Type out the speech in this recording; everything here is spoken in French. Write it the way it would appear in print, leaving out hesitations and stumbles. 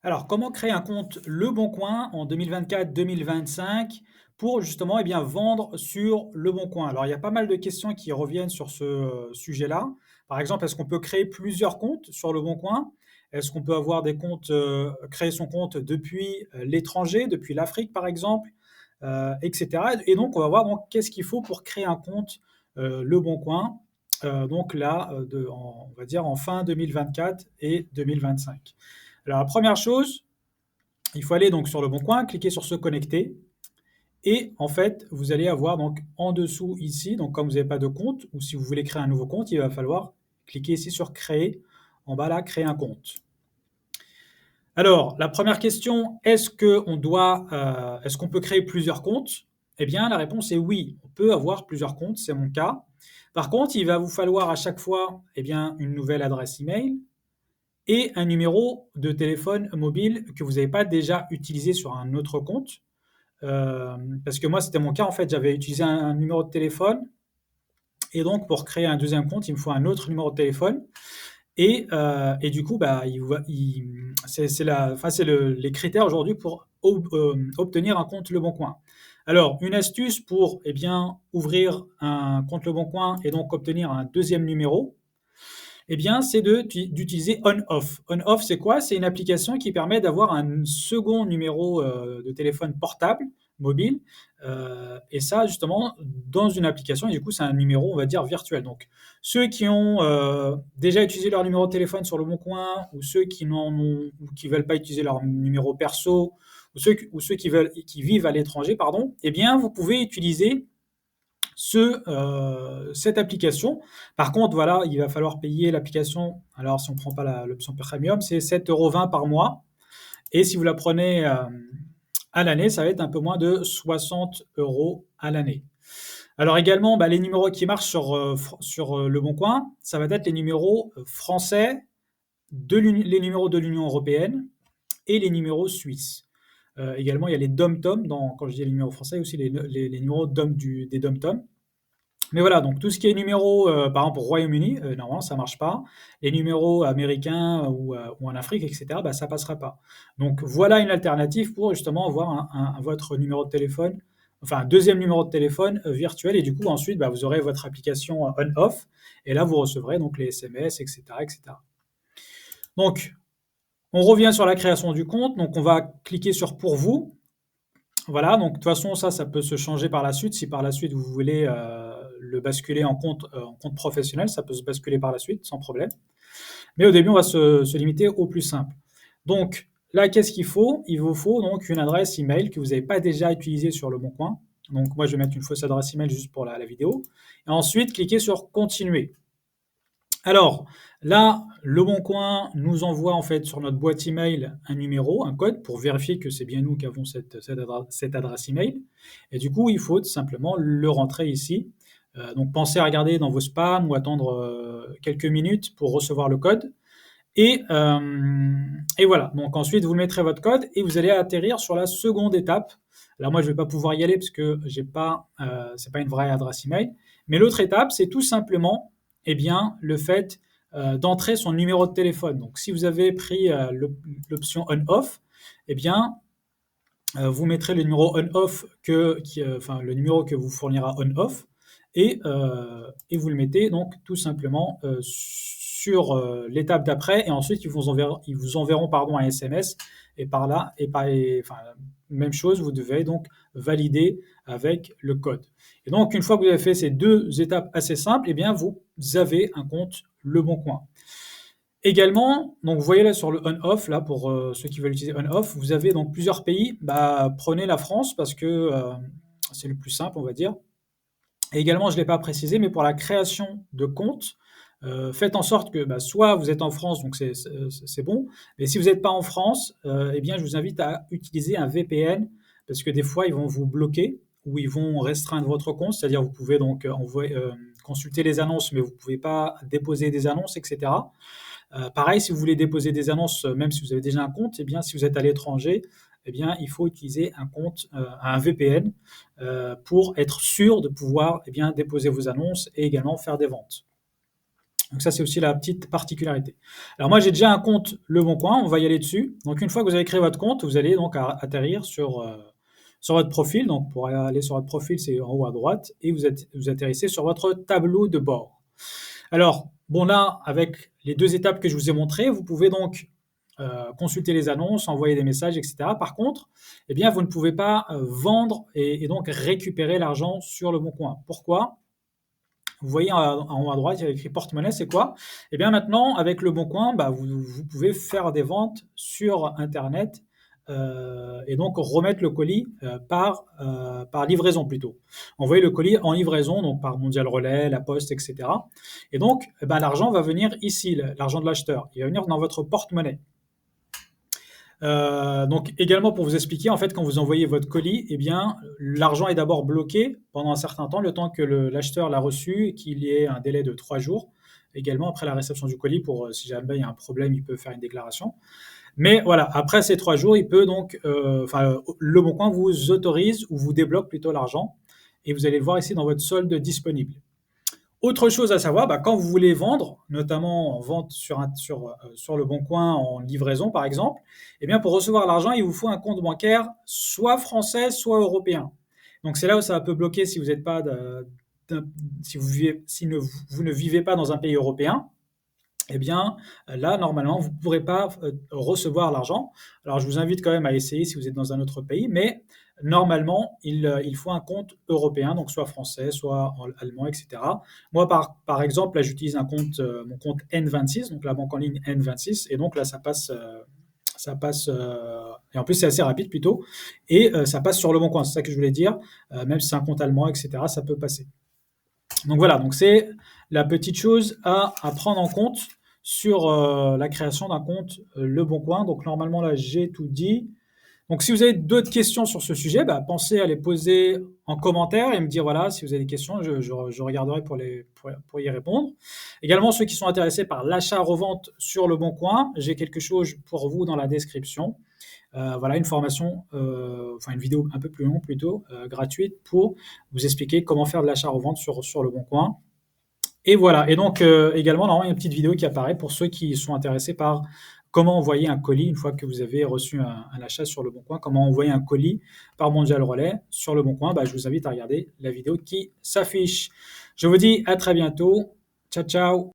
Alors, comment créer un compte Le Bon Coin en 2024-2025 pour justement, vendre sur Le Bon Coin? Alors, il y a pas mal de questions qui reviennent sur ce, sujet-là. Par exemple, est-ce qu'on peut créer plusieurs comptes sur Le Bon Coin? Est-ce qu'on peut avoir des comptes, créer son compte depuis, l'étranger, depuis l'Afrique, par exemple? Et cetera et donc on va voir donc qu'est-ce qu'il faut pour créer un compte, Le Bon Coin, donc là, on va dire en fin 2024 et 2025. Alors la première chose, il faut aller donc sur Le Bon Coin, cliquer sur Se connecter et en fait, vous allez avoir donc en dessous ici, donc comme vous n'avez pas de compte ou si vous voulez créer un nouveau compte, il va falloir cliquer ici sur Créer, en bas là, Créer un compte. Alors la première question, est-ce qu'on peut créer plusieurs comptes? Eh bien la réponse est oui, on peut avoir plusieurs comptes, c'est mon cas. Par contre, il va vous falloir à chaque fois, une nouvelle adresse email et un numéro de téléphone mobile que vous n'avez pas déjà utilisé sur un autre compte. Parce que moi, c'était mon cas, en fait, j'avais utilisé un numéro de téléphone et donc pour créer un deuxième compte, il me faut un autre numéro de téléphone et du coup, bah, il va il c'est la enfin, c'est les critères aujourd'hui pour obtenir un compte Leboncoin. Alors, une astuce pour, ouvrir un compte Leboncoin et donc obtenir un deuxième numéro, c'est d'utiliser On-Off. On-Off, c'est quoi? C'est une application qui permet d'avoir un second numéro de téléphone portable, mobile, et ça justement dans une application. Et du coup, c'est un numéro, on va dire, virtuel. Donc, ceux qui ont déjà utilisé leur numéro de téléphone sur Le Bon Coin, ou ceux qui n'en ont, ou qui veulent pas utiliser leur numéro perso, ou ceux qui vivent à l'étranger, pardon, vous pouvez utiliser cette application. Par contre, voilà, il va falloir payer l'application. Alors, si on ne prend pas l'option premium, c'est 7,20 € par mois. Et si vous la prenez à l'année, ça va être un peu moins de 60 € à l'année. Alors également, les numéros qui marchent sur Le Bon Coin, ça va être les numéros français, les numéros de l'Union européenne et les numéros suisses. Également, il y a les dom-tom, quand je dis les numéros français, aussi les numéros des dom-tom. Mais voilà, donc tout ce qui est numéro, par exemple au Royaume-Uni, normalement ça marche pas. Les numéros américains ou en Afrique et cetera, ça passera pas. Donc voilà une alternative pour justement avoir votre numéro de téléphone, enfin un deuxième numéro de téléphone, virtuel et du coup ensuite, vous aurez votre application, on-off et là vous recevrez donc les SMS et cetera et cetera. Donc on revient sur la création du compte, donc on va cliquer sur Pour vous. Voilà, donc de toute façon, ça peut se changer par la suite. Si par la suite vous voulez le basculer en compte professionnel, ça peut se basculer par la suite sans problème. Mais au début, on va se limiter au plus simple. Donc là, qu'est-ce qu'il faut? Il vous faut donc une adresse email que vous n'avez pas déjà utilisée sur Le Bon Coin. Donc moi, je vais mettre une fausse adresse email juste pour la vidéo. Et ensuite, cliquez sur Continuer. Alors là, Le Bon Coin nous envoie en fait sur notre boîte email un numéro, un code pour vérifier que c'est bien nous qui avons cette adresse email. Et du coup, il faut tout simplement le rentrer ici. Donc pensez à regarder dans vos spams ou attendre quelques minutes pour recevoir le code. Et voilà. Donc ensuite, vous mettrez votre code et vous allez atterrir sur la seconde étape. Alors moi, je ne vais pas pouvoir y aller parce que c'est pas une vraie adresse email. Mais l'autre étape, c'est tout simplement, le fait d'entrer son numéro de téléphone. Donc si vous avez pris l'option on-off, vous mettrez le numéro on-off le numéro que vous fournira on-off et vous le mettez donc tout simplement sur l'étape d'après et ensuite ils vous enverront pardon, un SMS et par là, même chose, vous devez donc valider avec le code. Et donc, une fois que vous avez fait ces deux étapes assez simples, vous avez un compte Le Bon Coin. Également, donc vous voyez là sur le on-off, là pour ceux qui veulent utiliser on-off, vous avez donc plusieurs pays. Prenez la France parce que c'est le plus simple, on va dire. Et également, je ne l'ai pas précisé, mais pour la création de compte, faites en sorte que soit vous êtes en France, donc c'est bon, mais si vous n'êtes pas en France, je vous invite à utiliser un VPN parce que des fois, ils vont vous bloquer ou ils vont restreindre votre compte, c'est-à-dire vous pouvez donc consulter les annonces, mais vous ne pouvez pas déposer des annonces, etc. Pareil, si vous voulez déposer des annonces, même si vous avez déjà un compte, si vous êtes à l'étranger, il faut utiliser un VPN pour être sûr de pouvoir déposer vos annonces et également faire des ventes. Donc ça, c'est aussi la petite particularité. Alors moi, j'ai déjà un compte Leboncoin, on va y aller dessus. Donc une fois que vous avez créé votre compte, vous allez donc atterrir sur votre profil. Donc pour aller sur votre profil, c'est en haut à droite et vous atterrissez sur votre tableau de bord. Alors, bon là, avec les 2 étapes que je vous ai montrées, vous pouvez donc, consulter les annonces, envoyer des messages et cetera. Par contre, eh bien, vous ne pouvez pas, vendre et donc récupérer l'argent sur Leboncoin. Pourquoi? Vous voyez en haut à droite, il y a écrit porte-monnaie, c'est quoi? Eh bien maintenant, avec Leboncoin, bah, vous pouvez faire des ventes sur internet, et donc remettre le colis, par livraison plutôt. Envoyer le colis en livraison, donc par Mondial Relais, La Poste et cetera et donc, eh ben, l'argent va venir ici, l'argent de l'acheteur. Il va venir dans votre porte-monnaie. Donc également pour vous expliquer, en fait, quand vous envoyez votre colis, eh bien, l'argent est d'abord bloqué pendant un certain temps, le temps que l'acheteur l'a reçu et qu'il y ait un délai de 3 jours. Également après la réception du colis pour, si jamais il y a un problème, il peut faire une déclaration. Mais voilà, après ces 3 jours, il peut donc, Leboncoin vous autorise ou vous débloque plutôt l'argent et vous allez le voir ici dans votre solde disponible. Autre chose à savoir, bah, quand vous voulez vendre, notamment en vente sur Leboncoin en livraison par exemple, eh bien pour recevoir l'argent, il vous faut un compte bancaire soit français, soit européen. Donc c'est là où ça peut bloquer si vous êtes pas si vous ne vivez pas dans un pays européen. Eh bien, là, normalement, vous ne pourrez pas recevoir l'argent. Alors, je vous invite quand même à essayer si vous êtes dans un autre pays, mais normalement, il faut un compte européen, donc soit français, soit allemand, etc. Moi, par exemple, là, j'utilise mon compte N26, donc la banque en ligne N26, et donc là, et en plus, c'est assez rapide plutôt, et ça passe sur le bon coin, c'est ça que je voulais dire. Même si c'est un compte allemand, etc., ça peut passer. Donc voilà, donc c'est la petite chose à prendre en compte sur la création d'un compte Leboncoin. Donc normalement là j'ai tout dit. Donc si vous avez d'autres questions sur ce sujet, bah, pensez à les poser en commentaire et me dire voilà si vous avez des questions, je regarderai pour y répondre. Également ceux qui sont intéressés par l'achat-revente sur Leboncoin, j'ai quelque chose pour vous dans la description. Voilà une formation, enfin une vidéo un peu plus longue plutôt, gratuite pour vous expliquer comment faire de l'achat-revente sur Leboncoin. Et voilà, et donc également, normalement, il y a une petite vidéo qui apparaît pour ceux qui sont intéressés par comment envoyer un colis une fois que vous avez reçu un achat sur Leboncoin, comment envoyer un colis par Mondial Relais sur Leboncoin. Bah, je vous invite à regarder la vidéo qui s'affiche. Je vous dis à très bientôt. Ciao, ciao.